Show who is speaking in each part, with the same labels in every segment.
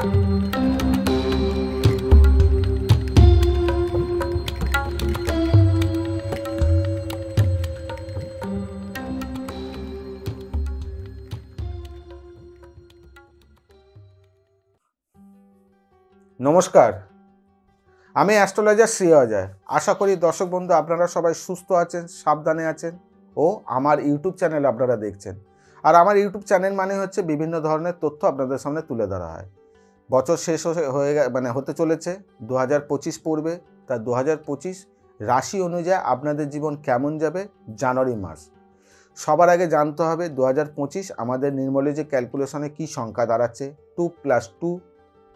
Speaker 1: নমস্কার, আমি অ্যাস্ট্রোলজার শ্রী অজয়। আশা করি দর্শক বন্ধু আপনারা সবাই সুস্থ আছেন, সাবধানে আছেন ও আমার ইউটিউব চ্যানেল আপনারা দেখছেন। আর আমার ইউটিউব চ্যানেল মানে হচ্ছে বিভিন্ন ধরনের তথ্য আপনাদের সামনে তুলে ধরা হয়। বছর শেষ হতে চলেছে 2025 পড়বে, তা 2025 রাশি অনুযায়ী আপনাদের জীবন কেমন যাবে জানুয়ারি মাস। সবার আগে জানতে হবে 2025 আমাদের নির্মলে যে ক্যালকুলেশনে কী সংখ্যা দাঁড়াচ্ছে, 2 + 2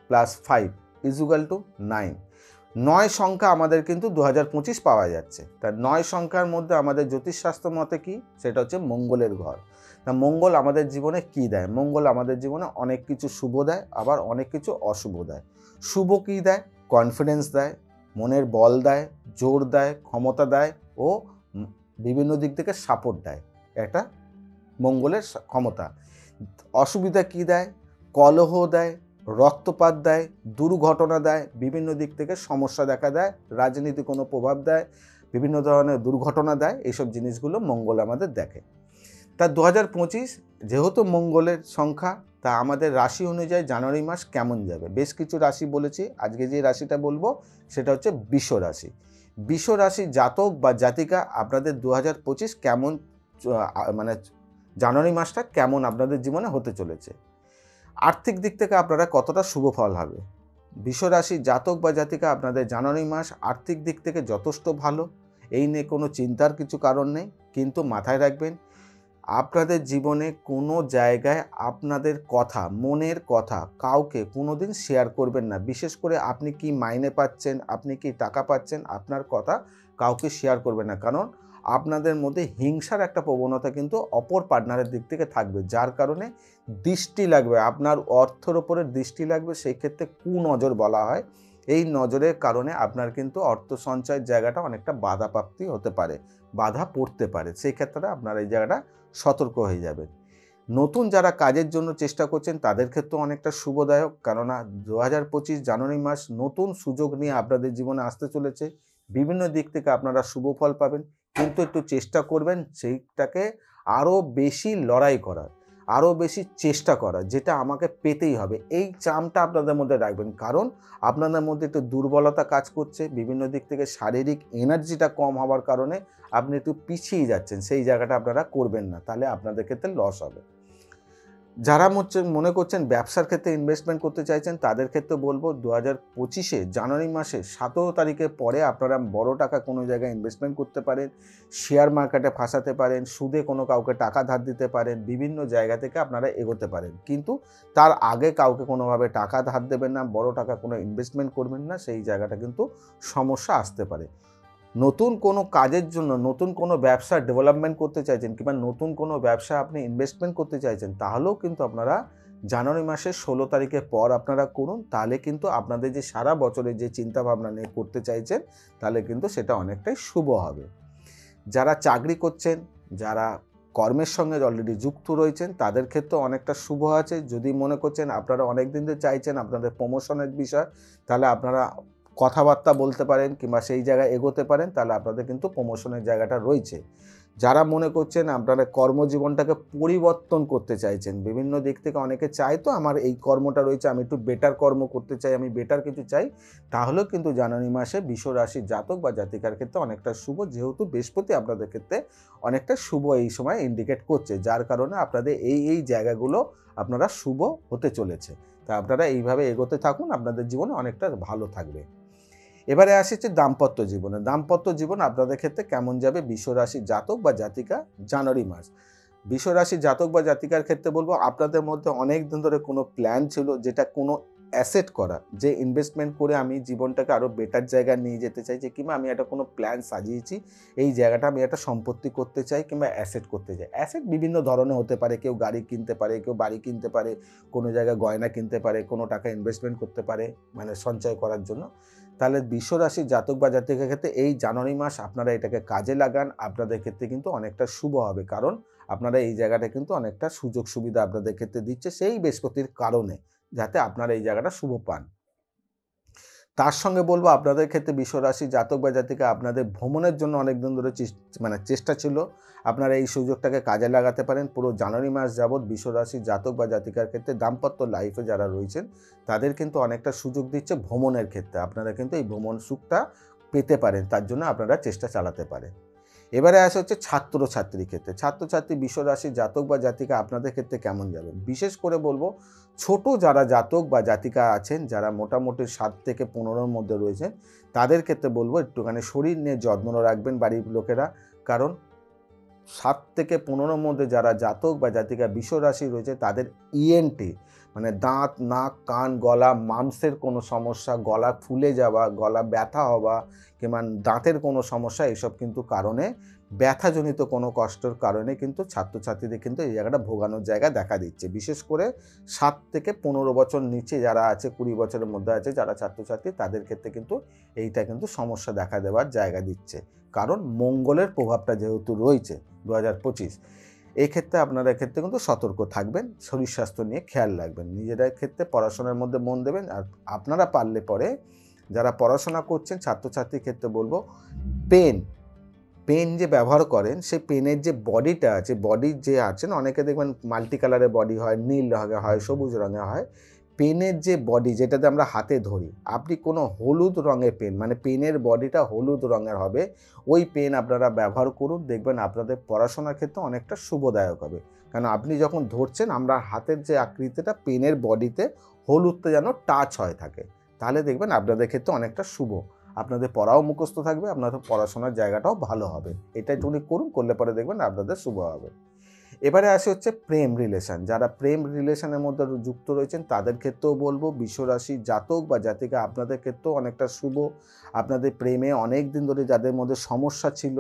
Speaker 1: + 5 = 9। 9 সংখ্যা আমাদের কিন্তু 2025 পাওয়া যাচ্ছে। তা 9 সংখ্যার মধ্যে আমাদের জ্যোতিষশাস্ত্র মতে কি, সেটা হচ্ছে মঙ্গলের ঘর। তা মঙ্গল আমাদের জীবনে কি দেয়? মঙ্গল আমাদের জীবনে অনেক কিছু শুভ দেয়, আবার অনেক কিছু অশুভ দেয়। শুভ কি দেয়? কনফিডেন্স দেয়, মনের বল দেয়, জোর দেয়, ক্ষমতা দেয় ও বিভিন্ন দিক থেকে সাপোর্ট দেয়। এটা মঙ্গলের ক্ষমতা। অসুবিধা কি দেয়? কলহ দেয়, রক্তপাত দেয়, দুর্ঘটনা দেয়, বিভিন্ন দিক থেকে সমস্যা দেখা দেয়, রাজনীতি কোনো প্রভাব দেয়, বিভিন্ন ধরনের দুর্ঘটনা দেয়। এইসব জিনিসগুলো মঙ্গল আমাদের দেখে। তা 2025 যেহেতু মঙ্গলের সংখ্যা, তা আমাদের রাশি অনুযায়ী জানুয়ারি মাস কেমন যাবে? বেশ কিছু রাশি বলেছি, আজকে যে রাশিটা বলবো সেটা হচ্ছে বৃষ রাশি। বৃষ রাশি জাতক বা জাতিকা আপনাদের 2025 কেমন, জানুয়ারি মাসটা কেমন আপনাদের জীবনে হতে চলেছে। আর্থিক দিক থেকে আপনারা কতটা শুভ ফল হবে? বৃষ রাশি জাতক বা জাতিকা আপনাদের জানুয়ারি মাস আর্থিক দিক থেকে যথেষ্ট ভালো, এই নিয়ে কোনো চিন্তার কিছু কারণ নেই। কিন্তু মাথায় রাখবেন, আপনাদের জীবনে কোনো জায়গায় আপনাদের কথা, মনের কথা কাউকে কোনোদিন শেয়ার করবেন না। বিশেষ করে আপনি কি মাইনে পাচ্ছেন, আপনি কি টাকা পাচ্ছেন, আপনার কথা কাউকে শেয়ার করবেন না। কারণ আপনাদের মধ্যে হিংসার একটা প্রবণতা কিন্তু অপর পার্টনারের দিক থেকে থাকবে, যার কারণে দৃষ্টি লাগবে, আপনার অর্থের ওপরে দৃষ্টি লাগবে। সেই ক্ষেত্রে কুনজর বলা হয়। এই নজরের কারণে আপনার কিন্তু অর্থ সঞ্চয়ের জায়গাটা অনেকটা বাধাপ্রাপ্তি হতে পারে, বাধা পড়তে পারে। সেই ক্ষেত্রে আপনারা এই জায়গাটা সতর্ক হয়ে যাবেন। নতুন যারা কাজের জন্য চেষ্টা করছেন তাদের ক্ষেত্রেও অনেকটা শুভদায়ক, কেননা 2025 জানুয়ারি মাস নতুন সুযোগ নিয়ে আপনাদের জীবনে আসতে চলেছে। বিভিন্ন দিক থেকে আপনারা শুভ ফল পাবেন, কিন্তু একটু চেষ্টা করবেন সেইটাকে আরও বেশি লড়াই করার, আরও বেশি চেষ্টা করার, যেটা আমাকে পেতেই হবে, এই চামটা আপনাদের মধ্যে রাখবেন। কারণ আপনাদের মধ্যে একটু দুর্বলতা কাজ করছে, বিভিন্ন দিক থেকে শারীরিক এনার্জিটা কম হওয়ার কারণে আপনি একটু পিছিয়ে যাচ্ছেন। সেই জায়গাটা আপনারা করবেন না, তাহলে আপনাদের ক্ষেত্রে লস হবে। যারা মনে করছেন ব্যবসার ক্ষেত্রে ইনভেস্টমেন্ট করতে চাইছেন, তাদের ক্ষেত্রে বলবো 2025 জানুয়ারি মাসে 17 তারিখের পরে আপনারা বড় টাকা কোনো জায়গায় ইনভেস্টমেন্ট করতে পারেন, শেয়ার মার্কেটে ফাঁসাতে পারেন, সুদে কোনো কাউকে টাকা ধার দিতে পারেন, বিভিন্ন জায়গা থেকে আপনারা এগোতে পারেন। কিন্তু তার আগে কাউকে কোনোভাবে টাকা ধার দেবেন না, বড় টাকা কোনো ইনভেস্টমেন্ট করবেন না, সেই জায়গাটা কিন্তু সমস্যা আসতে পারে। নতুন কোনো কাজের জন্য, নতুন কোনো ব্যবসা ডেভেলপমেন্ট করতে চাইছেন, কিংবা নতুন কোনো ব্যবসা আপনি ইনভেস্টমেন্ট করতে চাইছেন, তাহলেও কিন্তু আপনারা জানুয়ারি মাসের 16 তারিখের পর আপনারা করুন। তাহলে কিন্তু আপনাদের যে সারা বছরের যে চিন্তাভাবনা নিয়ে করতে চাইছেন, তাহলে কিন্তু সেটা অনেকটাই শুভ হবে। যারা চাকরি করছেন, যারা কর্মের সঙ্গে অলরেডি যুক্ত রয়েছেন, তাদের ক্ষেত্রে অনেকটা শুভ আছে। যদি মনে করছেন আপনারা অনেক দিন ধরে চাইছেন আপনাদের প্রমোশনের বিষয়, তাহলে আপনারা কথাবার্তা বলতে পারেন কিংবা সেই জায়গায় এগোতে পারেন, তাহলে আপনাদের কিন্তু প্রমোশনের জায়গাটা রয়েছে। যারা মনে করছেন আপনারা কর্মজীবনটাকে পরিবর্তন করতে চাইছেন, বিভিন্ন দিক থেকে অনেকে চায় তো আমার এই কর্মটা রয়েছে, আমি একটু বেটার কর্ম করতে চাই, আমি বেটার কিছু চাই, তাহলেও কিন্তু জানুয়ারি মাসে বৃষ রাশির জাতক বা জাতিকার ক্ষেত্রে অনেকটা শুভ। যেহেতু বৃহস্পতি আপনাদের ক্ষেত্রে অনেকটা শুভ এই সময় ইন্ডিকেট করছে, যার কারণে আপনাদের এই জায়গাগুলো আপনারা শুভ হতে চলেছে। তা আপনারা এইভাবে এগোতে থাকুন, আপনাদের জীবনে অনেকটা ভালো থাকবে। এবারে আসছে দাম্পত্য জীবনে। দাম্পত্য জীবন আপনাদের ক্ষেত্রে কেমন যাবে বৃষ রাশির জাতক বা জাতিকা জানুয়ারি মাস। বৃষ রাশির জাতক বা জাতিকার ক্ষেত্রে বলবো, আপনাদের মধ্যে অনেক দিন ধরে কোনো প্ল্যান ছিল, যেটা কোনো অ্যাসেট করা, যে ইনভেস্টমেন্ট করে আমি জীবনটাকে আরও বেটার জায়গায় নিয়ে যেতে চাইছি, কিংবা আমি একটা কোনো প্ল্যান সাজিয়েছি, এই জায়গাটা আমি একটা সম্পত্তি করতে চাই কিংবা অ্যাসেট করতে চাই। অ্যাসেট বিভিন্ন ধরনের হতে পারে, কেউ গাড়ি কিনতে পারে, কেউ বাড়ি কিনতে পারে, কোনো জায়গায় গয়না কিনতে পারে, কোনো টাকা ইনভেস্টমেন্ট করতে পারে সঞ্চয় করার জন্য। তাহলে বৃষ রাশির জাতক বা জাতিকার ক্ষেত্রে এই জানুয়ারি মাস আপনারা এটাকে কাজে লাগান, আপনাদের ক্ষেত্রে কিন্তু অনেকটা শুভ হবে। কারণ আপনারা এই জায়গাটা কিন্তু অনেকটা সুযোগ সুবিধা আপনাদের ক্ষেত্রে দিচ্ছে সেই বৃহস্পতির কারণে, যাতে আপনারা এই জায়গাটা শুভ পান। তার সঙ্গে বলবো আপনাদের ক্ষেত্রে বৃষরাশি জাতক বা জাতিকা আপনাদের ভ্রমণের জন্য অনেকদিন ধরে চেষ্টা ছিল, আপনারা এই সুযোগটাকে কাজে লাগাতে পারেন। পুরো জানুয়ারি মাস যাবৎ বৃষরাশি জাতক বা জাতিকার ক্ষেত্রে দাম্পত্য লাইফে যারা রয়েছেন তাদের কিন্তু অনেকটা সুযোগ দিচ্ছে ভ্রমণের ক্ষেত্রে। আপনারা কিন্তু এই ভ্রমণ সুখটা পেতে পারেন, তার জন্য আপনারা চেষ্টা চালাতে পারেন। এবারে আসে হচ্ছে ছাত্রছাত্রীর ক্ষেত্রে। ছাত্রছাত্রী বৃষরাশি জাতক বা জাতিকা আপনাদের ক্ষেত্রে কেমন যাবে? বিশেষ করে বলবো ছোট যারা জাতক বা জাতিকা আছেন, যারা মোটামুটি 7 থেকে 15-র মধ্যে রয়েছেন, তাদের ক্ষেত্রে বলবো একটুখানি শরীর নিয়ে যত্ন রাখবেন বাড়ির লোকেরা। কারণ 7 থেকে 15-র মধ্যে যারা জাতক বা জাতিকা বৃষরাশি রয়েছে তাদের ইএনটি মানে দাঁত, নাক, কান, গলা, মাংসের কোনো সমস্যা, গলা ফুলে যাওয়া, গলা ব্যথা হওয়া কিংবা দাঁতের কোনো সমস্যা, এসব কিন্তু কারণে ব্যথাজনিত কোনো কষ্টের কারণে কিন্তু ছাত্রছাত্রীদের কিন্তু এই জায়গাটা ভোগানোর জায়গা দেখা দিচ্ছে। বিশেষ করে 7 থেকে 15 বছর নিচে যারা আছে, 20 বছরের মধ্যে আছে যারা ছাত্রছাত্রী, তাদের ক্ষেত্রে কিন্তু এইটা কিন্তু সমস্যা দেখা দেওয়ার জায়গা দিচ্ছে। কারণ মঙ্গলের প্রভাবটা যেহেতু রয়েছে 2025, এই ক্ষেত্রে আপনাদের ক্ষেত্রে কিন্তু সতর্ক থাকবেন, শরীর স্বাস্থ্য নিয়ে খেয়াল রাখবেন, নিজেদের ক্ষেত্রে পড়াশোনার মধ্যে মন দেবেন। আর আপনারা পারলে পরে যারা পড়াশোনা করছেন ছাত্রছাত্রীর ক্ষেত্রে বলবো পেন যে ব্যবহার করেন, সেই পেনের যে বডিটা আছে, বডির যে আছেন, অনেকে দেখবেন মাল্টি কালারের বডি হয়, নীল রঙের হয়, সবুজ রঙের হয়। পেনের যে বডি যেটাতে আমরা হাতে ধরি, আপনি কোনো হলুদ রঙের পেন মানে পেনের বডিটা হলুদ রঙের হবে, ওই পেন আপনারা ব্যবহার করুন। দেখবেন আপনাদের পড়াশোনার ক্ষেত্রে অনেকটা শুভদায়ক হবে। কারণ আপনি যখন ধরছেন, আমরা হাতের যে আকৃতিটা পেনের বডিতে হলুদটা যেন টাচ হয়ে থাকে, তাহলে দেখবেন আপনাদের ক্ষেত্রে অনেকটা শুভ। আপনাদের পড়াও মুখস্থ থাকবে, আপনাদের পড়াশোনার জায়গাটাও ভালো হবে। এটা একটুখানি করুন, করলে পরে দেখবেন আপনাদের শুভ হবে। এবারে আসে হচ্ছে প্রেম রিলেশন। যারা প্রেম রিলেশনের মধ্যে যুক্ত রয়েছেন তাদের ক্ষেত্রেও বলবো বৃষরাশি জাতক বা জাতিকা আপনাদের ক্ষেত্রেও অনেকটা শুভ। আপনাদের প্রেমে অনেক দিন ধরে যাদের মধ্যে সমস্যা ছিল,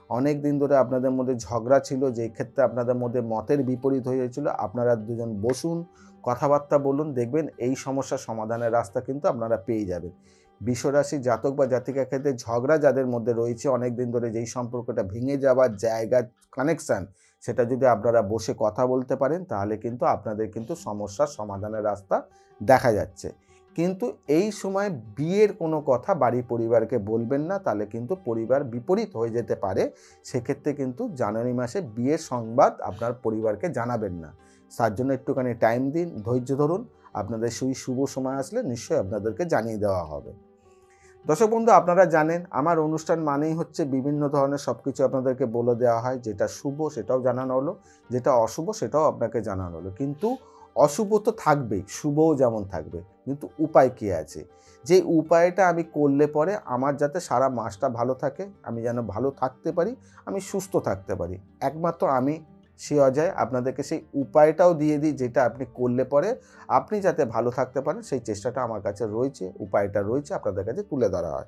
Speaker 1: অনেক দিন ধরে আপনাদের মধ্যে ঝগড়া ছিল, যেই ক্ষেত্রে আপনাদের মধ্যে মতের বিপরীত হয়ে গিয়েছিল, আপনারা দুজন বসুন, কথাবার্তা বলুন, দেখবেন এই সমস্যার সমাধানের রাস্তা কিন্তু আপনারা পেয়ে যাবেন। বৃষরাশি জাতক বা জাতিকার ক্ষেত্রে ঝগড়া যাদের মধ্যে রয়েছে অনেক দিন ধরে, যেই সম্পর্কটা ভেঙে যাওয়ার জায়গা, কানেকশান, সেটা যদি আপনারা বসে কথা বলতে পারেন তাহলে কিন্তু আপনাদের কিন্তু সমস্যার সমাধানের রাস্তা দেখা যাচ্ছে। কিন্তু এই সময় বিয়ের কোনো কথা বাড়ির পরিবারকে বলবেন না, তাহলে কিন্তু পরিবার বিপরীত হয়ে যেতে পারে। সেক্ষেত্রে কিন্তু জানুয়ারি মাসে বিয়ের সংবাদ আপনার পরিবারকে জানাবেন না। তার জন্য একটুখানি টাইম দিন, ধৈর্য ধরুন, আপনাদের সেই শুভ সময় আসলে নিশ্চয়ই আপনাদেরকে জানিয়ে দেওয়া হবে। দর্শক বন্ধু, আপনারা জানেন আমার অনুষ্ঠান মানেই হচ্ছে বিভিন্ন ধরনের সব কিছু আপনাদেরকে বলে দেওয়া হয়। যেটা শুভ সেটাও জানানো হলো, যেটা অশুভ সেটাও আপনাকে জানানো হলো। কিন্তু অশুভ তো থাকবেই, শুভও যেমন থাকবে। কিন্তু উপায় কী আছে? যে উপায়টা আমি করলে পরে আমার যাতে সারা মাসটা ভালো থাকে, আমি যেন ভালো থাকতে পারি, আমি সুস্থ থাকতে পারি, একমাত্র আমি সে অজয় আপনাদেরকে সেই উপায়টাও দিয়ে দিই, যেটা আপনি করলে পরে আপনি যাতে ভালো থাকতে পারেন সেই চেষ্টাটা আমার কাছে রয়েছে, উপায়টা রয়েছে, আপনাদের কাছে তুলে ধরা হয়।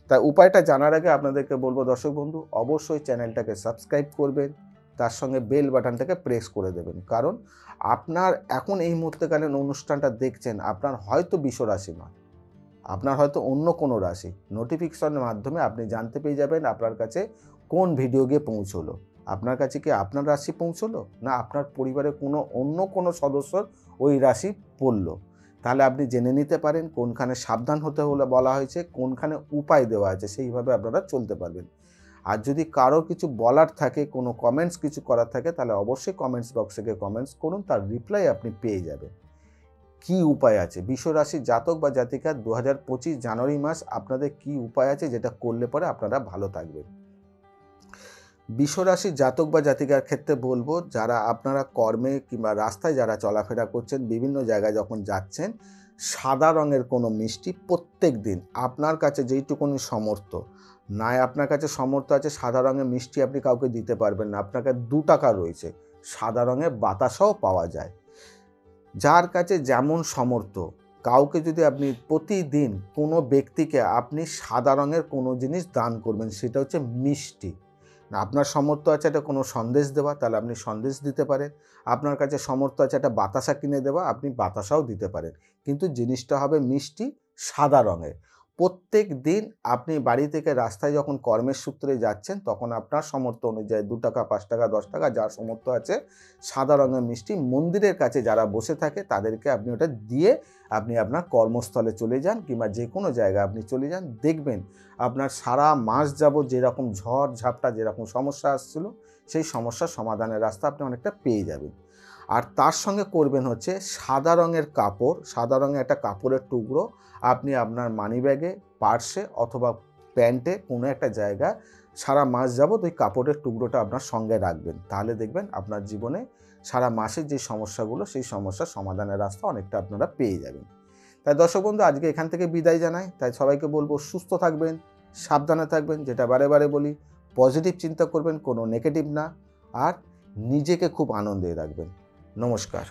Speaker 1: তাই উপায়টা জানার আগে আপনাদেরকে বলবো দর্শক বন্ধু, অবশ্যই চ্যানেলটাকে সাবস্ক্রাইব করবেন, তার সঙ্গে বেল বাটনটাকে প্রেস করে দেবেন। কারণ আপনার এখন এই মুহূর্তকালীন অনুষ্ঠানটা দেখছেন, আপনার হয়তো বৃষরাশি নয়, আপনার হয়তো অন্য কোনো রাশি। নোটিফিকেশনের মাধ্যমে আপনি জানতে পেয়ে যাবেন আপনার কাছে কোন ভিডিও গিয়ে পৌঁছলো। আপনার কাছে কি আপনার রাশি পৌঁছলো, না আপনার পরিবারের কোনো অন্য কোনো সদস্যর ওই রাশি পড়লো। তাহলে আপনি জেনে নিতে পারেন কোনখানে সাবধান হতে হলে বলা হয়েছে, কোনখানে উপায় দেওয়া আছে, সেইভাবে আপনারা চলতে পারবেন। আর যদি কারো কিছু বলার থাকে, কোনো কমেন্টস কিছু করার থাকে, তাহলে অবশ্যই কমেন্টস বক্সে গিয়ে কমেন্টস করুন, তার রিপ্লাই আপনি পেয়ে যাবেন। কি উপায় আছে বৃষরাশি জাতক বা জাতিকা 2025 জানুয়ারি মাস আপনাদের কি উপায় আছে যেটা করলে পরে আপনারা ভালো থাকবেন? বৃষরাশি জাতক বা জাতিকার ক্ষেত্রে বলবো, যারা আপনারা কর্মে কিংবা রাস্তায় যারা চলাফেরা করছেন, বিভিন্ন জায়গায় যখন যাচ্ছেন, সাদা রঙের কোনো মিষ্টি প্রত্যেক দিন আপনার কাছে যেইটুকুনি সামর্থ্য, নয় আপনার কাছে সামর্থ্য আছে সাদা রঙের মিষ্টি আপনি কাউকে দিতে পারবেন না, আপনার কাছে 2 টাকা রয়েছে, সাদা রঙের বাতাসাও পাওয়া যায়। যার কাছে যেমন সামর্থ্য, কাউকে যদি আপনি প্রতিদিন কোনো ব্যক্তিকে আপনি সাদা রঙের কোনো জিনিস দান করবেন, সেটা হচ্ছে মিষ্টি। না আপনার সামর্থ্য আছে একটা কোনো সন্দেশ দেওয়া, তাহলে আপনি সন্দেশ দিতে পারেন। আপনার কাছে সামর্থ্য আছে একটা বাতাসা কিনে দেওয়া, আপনি বাতাসাও দিতে পারেন। কিন্তু জিনিসটা হবে মিষ্টি, সাদা রঙের। প্রত্যেক দিন আপনি বাড়ি থেকে রাস্তায় যখন কর্মের সূত্রে যাচ্ছেন, তখন আপনার সামর্থ্য অনুযায়ী 2 টাকা, 5 টাকা, 10 টাকা যার সামর্থ্য আছে, সাদা রঙের মিষ্টি মন্দিরের কাছে যারা বসে থাকে তাদেরকে আপনি ওটা দিয়ে আপনি আপনার কর্মস্থলে চলে যান, কিংবা যে কোনো জায়গায় আপনি চলে যান। দেখবেন আপনার সারা মাস যাবত যেরকম ঝড় ঝাপটা যেরকম সমস্যা আসছিল, সেই সমস্যার সমাধানের রাস্তা আপনি অনেকটা পেয়ে যাবেন। আর তার সঙ্গে করবেন হচ্ছে সাদা রঙের কাপড়, সাদা রঙের একটা কাপড়ের টুকরো আপনি আপনার মানিব্যাগে, পার্সে অথবা প্যান্টে কোনো একটা জায়গায় সারা মাস যাবত ওই কাপড়ের টুকরোটা আপনার সঙ্গে রাখবেন। তাহলে দেখবেন আপনার জীবনে সারা মাসের যে সমস্যাগুলো, সেই সমস্যার সমাধানের রাস্তা অনেকটা আপনারা পেয়ে যাবেন। তাই দর্শক বন্ধু, আজকে এখান থেকে বিদায় জানাই। তাই সবাইকে বলবো সুস্থ থাকবেন, সাবধানে থাকবেন, যেটা বারে বারে বলি, পজিটিভ চিন্তা করবেন, কোনো নেগেটিভ না, আর নিজেকে খুব আনন্দে রাখবেন। নমস্কার।